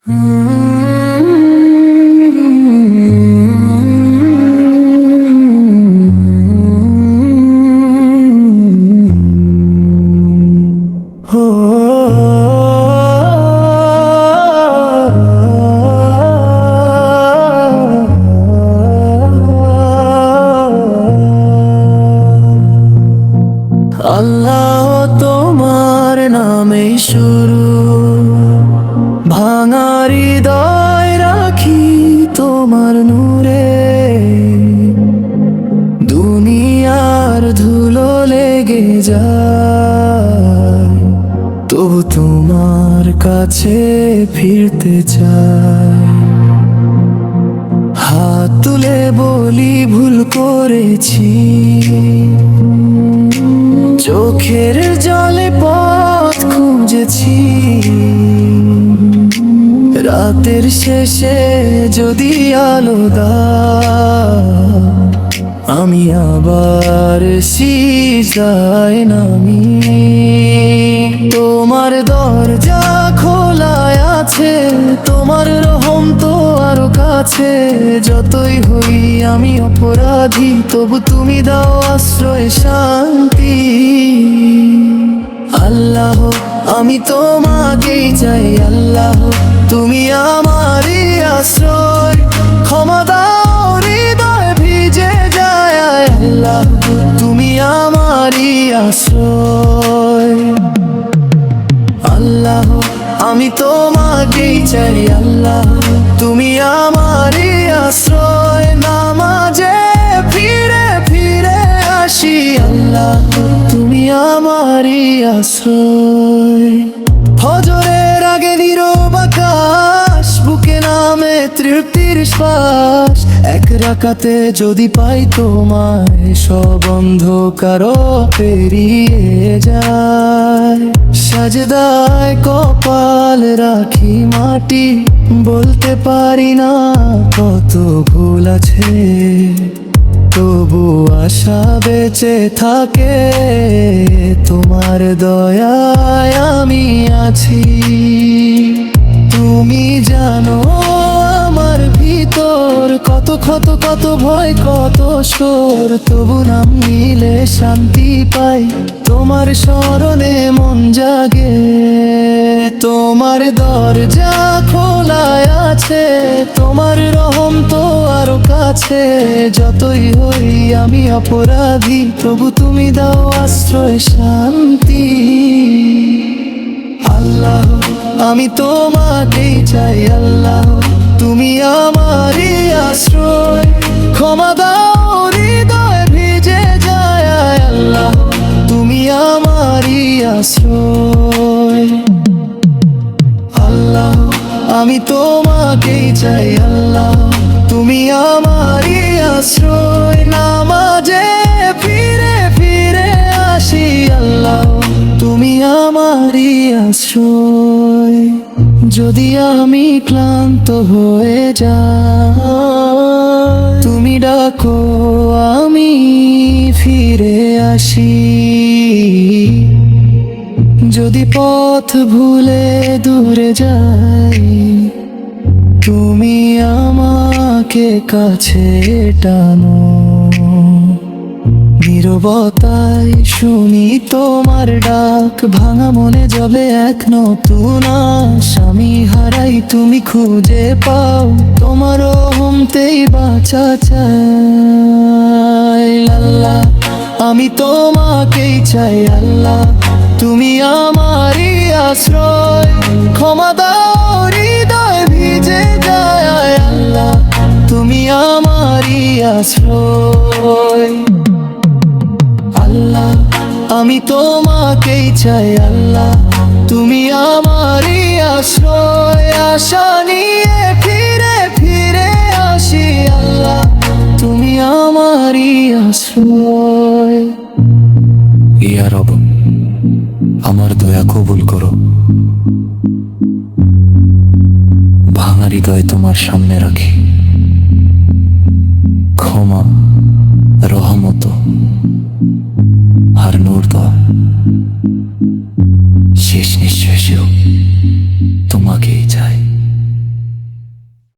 আল্লাহ তোমার নামে শুরু, ভাঙা হৃদয় রাখি তোমার নূরে। দুনিয়ার ধুলো লেগে যায়, তবু তোমার কাছে ফিরতে চাই। হাত তুলে বলি ভুল করেছি, চোখের জলে পথ খুঁজেছি। রাতের শেষে যদি আলো দাও, আমি আবার সিজদায় নামি। তোমার দরজা খোলা আছে, তোমার রহম তো আরো কাছে। যতই হই আমি অপরাধী, তবু তুমি দাও আশ্রয় শান্তি। আল্লাহ আমি তোমাকেই চাই, আল্লাহ তুমি আমারই আশ্রয়। ক্ষমা দাও হৃদয় ভিজে যায়, আল্লাহ তুমি আমারই আশ্রয়। আল্লাহ আমি তোমাকেই চাই, আল্লাহ তুমি আমারই আশ্রয়। নামাজে ফিরে ফিরে আসি, আল্লাহ তুমি আমারই আশ্রয়। ফজরের আগে নীরব আকাশ, বুকে নামে তৃপ্তির শ্বাস। এক রাকাতে যদি পাই তোমায়, সব অন্ধকারও পেরিয়ে যায়। সাজদায় কপাল রাখি মাটি, বলতে পারি না কত ভুল আছে, তবু আশা বেঁচে থাকে। তোমার দয়ায় আমি আছি। তুমি জানো আমার ভিতর কত ক্ষত, কত ভয়, কত শোর, তবু নাম নিলে শান্তি পাই। তোমার স্মরণে মন জাগে, তোমার দরজা খোলা আছে, তোমার রহম তো আরো কাছে। যতই হই আমি অপরাধী, তবু তুমি দাও আশ্রয় শান্তি। আল্লাহ আমি তোমাকেই চাই, আল্লাহ তুমি আমারই আশ্রয়। ক্ষমা দাও হৃদয় ভিজে যায়, আল্লাহ তুমি আমারই আশ্রয়। আল্লাহ আমি তোমাকেই চাই, আল্লাহ তুমি আমারই আশ্রয়। নামাজে ফিরে ফিরে আসি, আল্লাহ তুমি আমারই আশ্রয়। যদি আমি ক্লান্ত হয়ে যাই, তুমি ডাকো আমি ফিরে আসি। যদি পথ ভুলে দূরে যাই, তুমি আমাকে কাছে টানো। নীরবতায় শুনি তোমার ডাক, ভাঙা মনে জলে এক নতুন আশ। আমি হারাই তুমি খুঁজে পাও, তোমার রহমতেই বাঁচা চাই। আল্লাহ আমি তোমাকেই চাই, আল্লাহ তুমি আমারই আশ্রয়। ক্ষমা দাও হৃদয় ভিজে যায়, আল্লাহ তুমি আমারই আশ্রয়। আল্লাহ আমি তোমাকেই চাই, আল্লাহ তুমি আমারই আশ্রয়। আশা নিয়ে ফিরে ফিরে আসি, আল্লাহ তুমি আমারই আশ্রয়। ইয়া রব আমার দয়া কবুল করো, ভাঙা হৃদয় তোমার সামনে রাখি। ক্ষমা, রহমত আর নূর দাও।